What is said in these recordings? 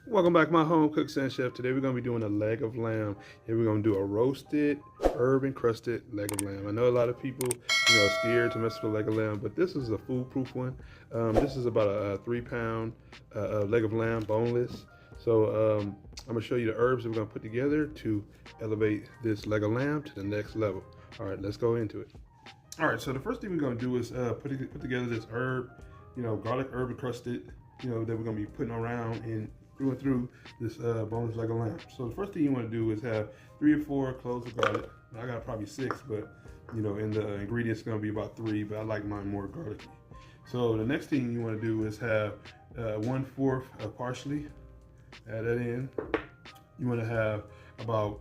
Welcome back, my home cook and chef. Today we're going to be doing a leg of lamb, and we're going to do a roasted, herb encrusted leg of lamb. I know a lot of people, are scared to mess with a leg of lamb, but this is a foolproof one. This is about a 3-pound leg of lamb, boneless. So I'm going to show you the herbs that we're going to put together to elevate this leg of lamb to the next level. All right, let's go into it. All right, so the first thing we're going to do is put together this herb, garlic herb encrusted, that we're going to be putting around and through this boneless leg of lamb. So the first thing you want to do is have 3 or 4 cloves of garlic. Now, I got probably 6, but in the ingredients going to be about 3, but I like mine more garlicky. So the next thing you want to do is have 1/4 of parsley. Add that in. You want to have about,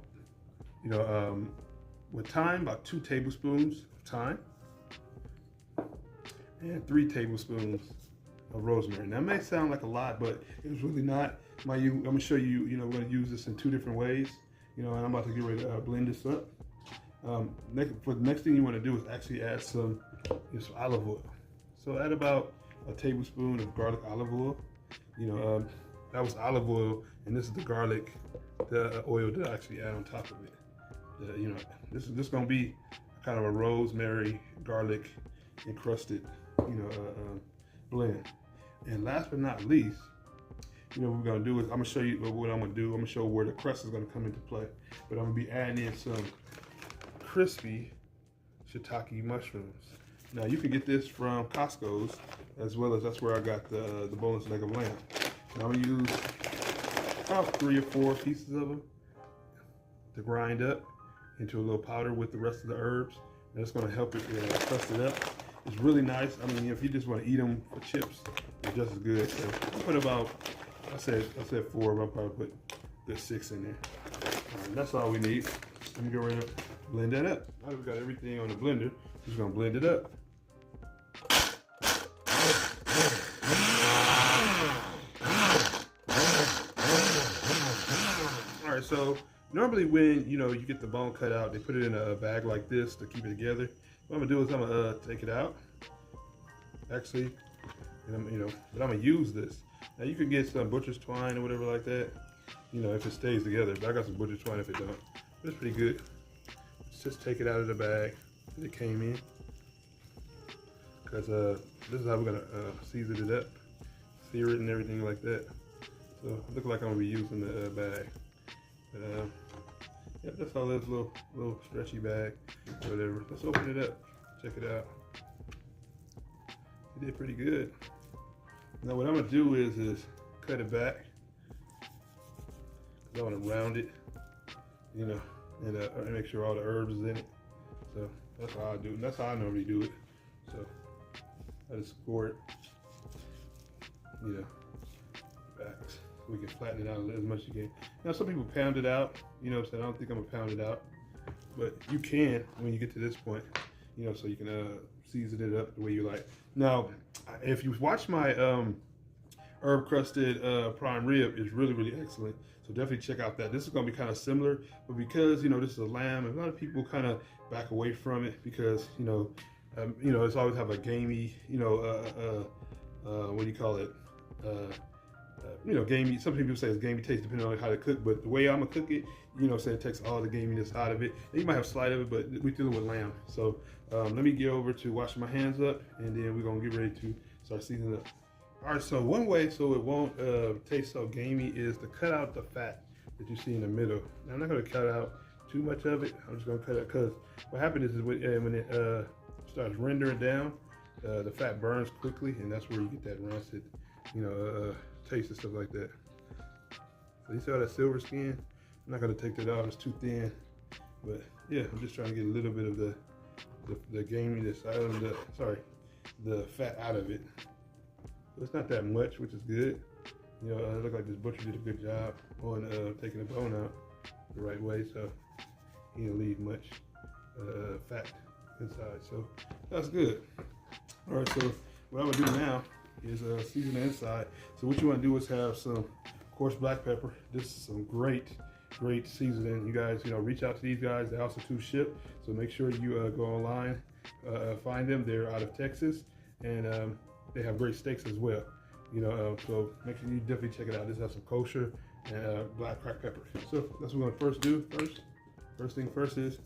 with thyme, about 2 tablespoons of thyme, and 3 tablespoons of rosemary. Now, it may sound like a lot, but it's really not. I'm going to show you, we're going to use this in 2 different ways, and I'm about to get ready to blend this up. For the next thing you want to do is actually add some olive oil. So add about a tablespoon of garlic olive oil. That was olive oil, and this is the garlic, the oil that I actually add on top of it. This is going to be kind of a rosemary, garlic encrusted, blend. And last but not least, what we're gonna do is I'm gonna show you what I'm gonna do. I'm gonna show where the crust is gonna come into play. But I'm gonna be adding in some crispy shiitake mushrooms. Now you can get this from Costco's, as well as that's where I got the boneless leg of lamb. Now I'm gonna use about 3 or 4 pieces of them to grind up into a little powder with the rest of the herbs. And it's gonna help it crust it up. It's really nice. I mean, if you just want to eat them for chips, it's just as good. So I put about, I said 4, but I'll probably put the 6 in there. All right, that's all we need. Let me go ready to blend that up. Now that we got everything on the blender, we're just gonna blend it up. All right, so normally when you get the bone cut out, they put it in a bag like this to keep it together. What I'm gonna do is I'm gonna take it out, actually, and but I'm gonna use this. Now you can get some butcher's twine or whatever like that, if it stays together. But I got some butcher's twine if it don't. But it's pretty good. Let's just take it out of the bag that it came in, because this is how we're gonna season it up, sear it and everything like that. So it looks like I'm gonna be using the bag. But yeah, that's all this little stretchy bag, or whatever. Let's open it up, check it out. It did pretty good. Now what I'm gonna do is cut it back, because I want to round it, and make sure all the herbs is in it. So that's how I do it. That's how I normally do it. So I just score it, back. We can flatten it out as much as you can. Now some people pound it out, I don't think I'm gonna pound it out, but you can when you get to this point, so you can season it up the way you like. Now, if you watch my herb crusted prime rib, it's really excellent. So definitely check out that. This is gonna be kind of similar, but because this is a lamb, and a lot of people kind of back away from it because it's always have a gamey, what do you call it? Gamey. Some people say it's gamey taste depending on how to cook, but the way I'm gonna cook it, say it takes all the gaminess out of it. And you might have slight of it, but we're dealing with lamb. So let me get over to washing my hands up, and then we're gonna get ready to start seasoning up. All right, so one way so it won't taste so gamey is to cut out the fat that you see in the middle. Now, I'm not gonna cut out too much of it. I'm just gonna cut it, because what happens is when it starts rendering down, the fat burns quickly, and that's where you get that rancid, taste and stuff like that. So you see all that silver skin? I'm not gonna take that off, it's too thin. But yeah, I'm just trying to get a little bit of the gaminess out of the fat out of it. So it's not that much, which is good. It looked like this butcher did a good job on taking the bone out the right way, so he didn't leave much fat inside. So that's good. All right, so what I'm gonna do now is season the inside. So what you want to do is have some coarse black pepper. This is some great seasoning. You guys, reach out to these guys. They also ship. So make sure you go online, find them. They're out of Texas, and they have great steaks as well. So make sure you definitely check it out. This has some kosher and black cracked pepper. So that's what we're gonna first do. First thing first is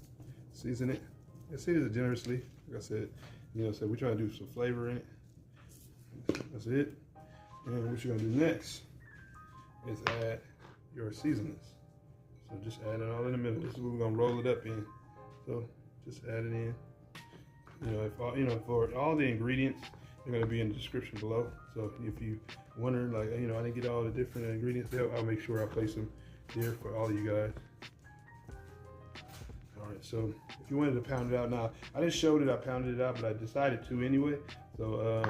season it. And season it generously. Like I said, so we're trying to do some flavor in it. That's it. And what you're gonna do next is add your seasonings. So just add it all in the middle. This is what we're gonna roll it up in. So just add it in. For all the ingredients, they're gonna be in the description below. So if you wonder, like, I didn't get all the different ingredients there, I'll make sure I place them there for all of you guys. All right, so if you wanted to pound it out now, I didn't show that I pounded it out, but I decided to anyway. So,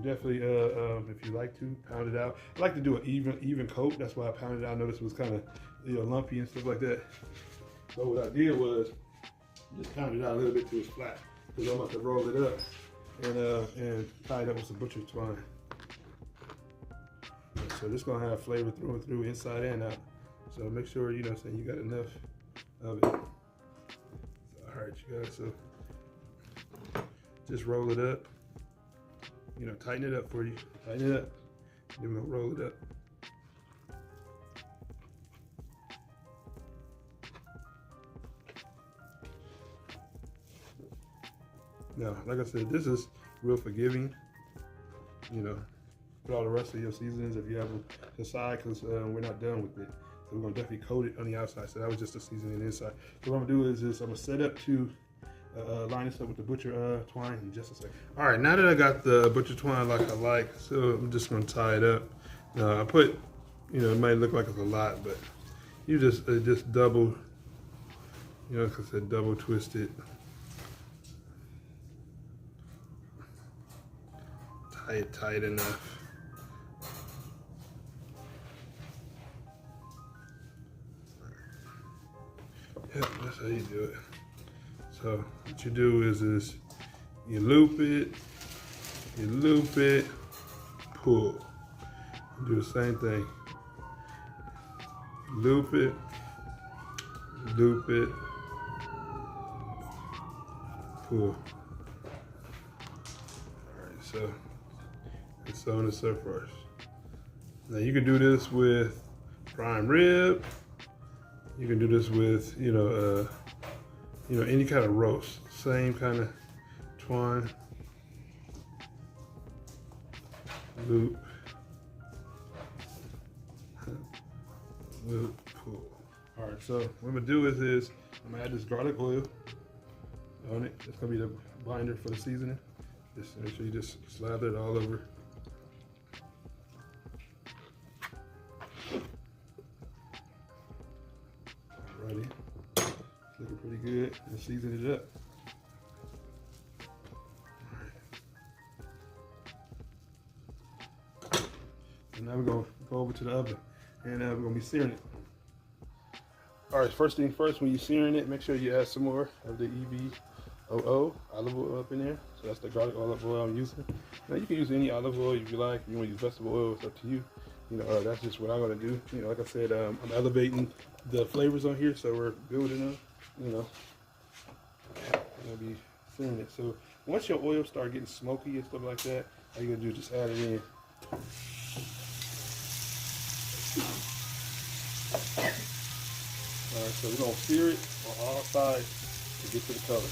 definitely, if you like to pound it out, I like to do an even coat. That's why I pounded it out. I noticed it was kind of lumpy and stuff like that. So what I did was just pound it out a little bit till it's flat, because I'm about to roll it up and tie it up with some butcher's twine. So this is gonna have flavor through and through, inside and out. So make sure you got enough of it. So, all right, you guys. So just roll it up. Tighten it up for you. Tighten it up. Then we're gonna roll it up. Now, like I said, this is real forgiving. Put all the rest of your seasonings if you have them to the side, because we're not done with it. So we're gonna definitely coat it on the outside. So that was just the seasoning inside. So what I'm gonna do is I'm gonna set up to line this up with the butcher twine in just a second. All right, now that I got the butcher twine like I like, so I'm just gonna tie it up. Now I put, it might look like it's a lot, but you just double, like I said, double twist it. Tie it tight enough. Yep, that's how you do it. So what you do is you loop it, pull. You do the same thing. Loop it, pull. All right, so it's so on and so forth. Now you can do this with prime rib. You can do this with, any kind of roast. Same kind of twine. Loop. Loop, pull. All right, so what I'm gonna do is I'm gonna add this garlic oil on it. It's gonna be the binder for the seasoning. Just make sure you just slather it all over. Alrighty, it's looking pretty good. And season it up. Alright. And now we're gonna go over to the oven, and we're gonna be searing it. Alright, first thing first, when you're searing it, make sure you add some more of the EVOO olive oil up in there. So that's the garlic olive oil I'm using. Now you can use any olive oil if you like. If you want to use vegetable oil, it's up to you. That's just what I'm gonna do. Like I said, I'm elevating the flavors on here, so we're building them. I'm gonna be searing it. So once your oil start getting smoky and stuff like that, all you gonna do is just add it in. All right, so we're gonna sear it on all sides to get to the color.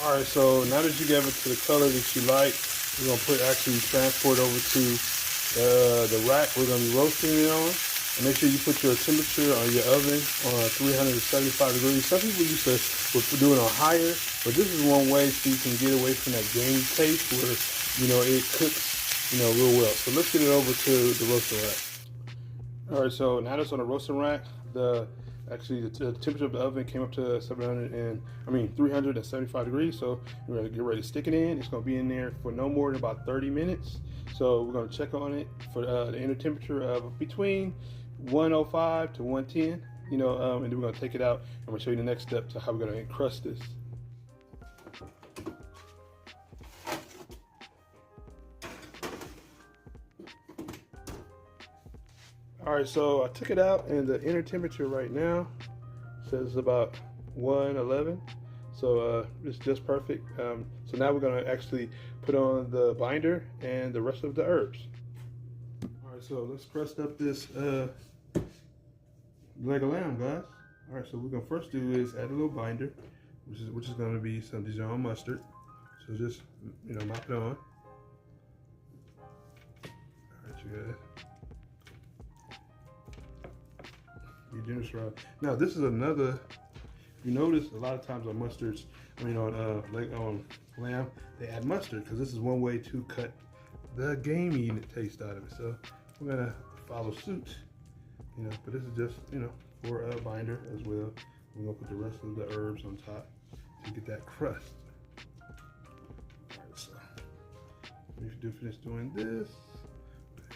All right, so now that you get it to the color that you like, we're gonna actually transport over to the rack we're gonna be roasting it on. And make sure you put your temperature on your oven on 375 degrees. Some people used to do it on higher, but this is one way so you can get away from that gamey taste where it cooks real well. So let's get it over to the roasting rack. All right, so now that's on the roasting rack. The temperature of the oven came up to 375 degrees. So we're gonna get ready to stick it in. It's gonna be in there for no more than about 30 minutes. So we're gonna check on it for the inner temperature of between 105 to 110. you know, and then we're gonna take it out. I'm gonna show you the next step to how we're gonna encrust this. All right, so I took it out, and the inner temperature right now says about 111. So it's just perfect. So now we're gonna actually put on the binder and the rest of the herbs. All right, so let's crust up this leg of lamb, guys. All right, so what we're gonna first do is add a little binder, which is gonna be some Dijon mustard. So just, you know, mop it on. All right, you guys. Be generous, right? Now this is another. You notice a lot of times on mustards, I mean on lamb, they add mustard because this is one way to cut the gamey taste out of it. So we're gonna follow suit, you know. But this is just, you know, for a binder as well. We're gonna put the rest of the herbs on top to get that crust. All right, so when you do finish doing this,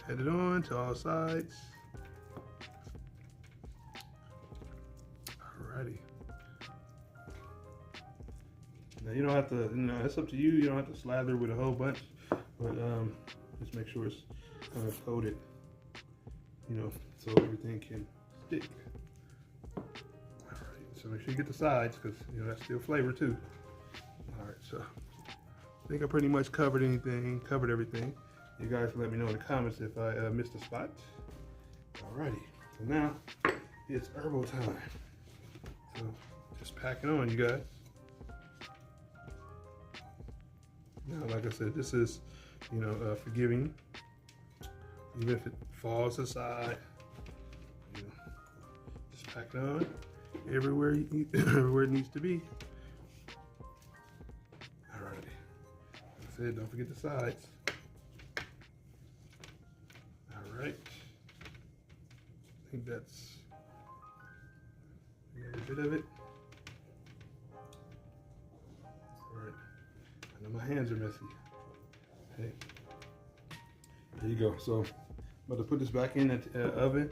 add it on to all sides. Alrighty. Now you don't have to, you know, it's up to you. You don't have to slather with a whole bunch, but just make sure it's kind of coated, you know, so everything can stick. Alright, so make sure you get the sides because, you know, that's still flavor too. Alright, so I think I pretty much covered everything. You guys can let me know in the comments if I missed a spot. Alrighty, so now it's herbal time. So just pack it on, you guys. Now, like I said, this is, you know, forgiving. Even if it falls aside, you know, just pack it on everywhere everywhere it needs to be. Alrighty. Like I said, don't forget the sides. Alright. I think that's a bit of it. Alright. I know my hands are messy. Okay. There you go. So I'm about to put this back in the oven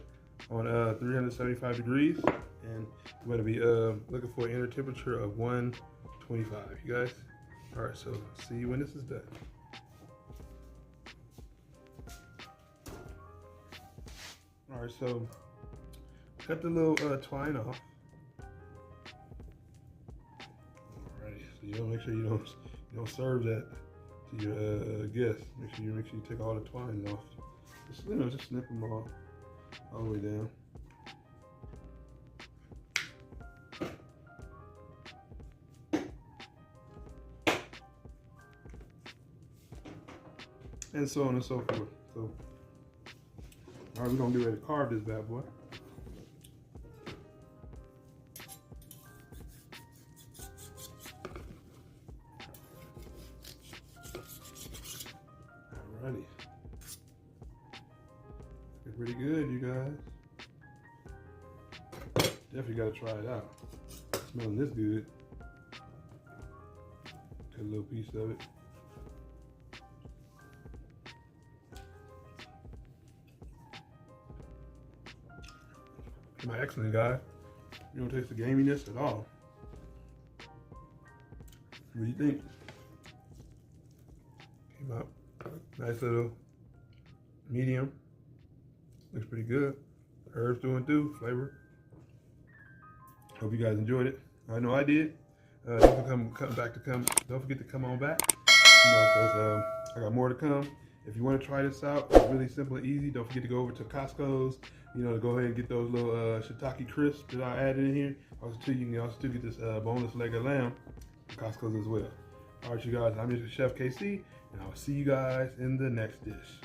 on 375 degrees, and I'm going to be looking for an inner temperature of 125. You guys. All right. So see you when this is done. All right. So cut the little twine off. Alrighty. So you make sure you don't serve that to your guests. Make sure you take all the twine off. Just, you know, just snip them all the way down. And so on and so forth. So, all right, we're gonna get ready to carve this bad boy. Alrighty. It's pretty good, you guys. Definitely gotta try it out. It's smelling this good. Cut a little piece of it. My excellent, guys. You don't taste the gaminess at all. What do you think? Came out nice little medium. Looks pretty good. The herbs doing through, flavor. Hope you guys enjoyed it. I know I did. Don't forget to come on back. You know, because I got more to come. If you want to try this out, it's really simple and easy. Don't forget to go over to Costco's, you know, to go ahead and get those little shiitake crisps that I added in here. Also, too, you can also get this boneless leg of lamb from Costco's as well. All right, you guys, I'm your Chef KC, and I'll see you guys in the next dish.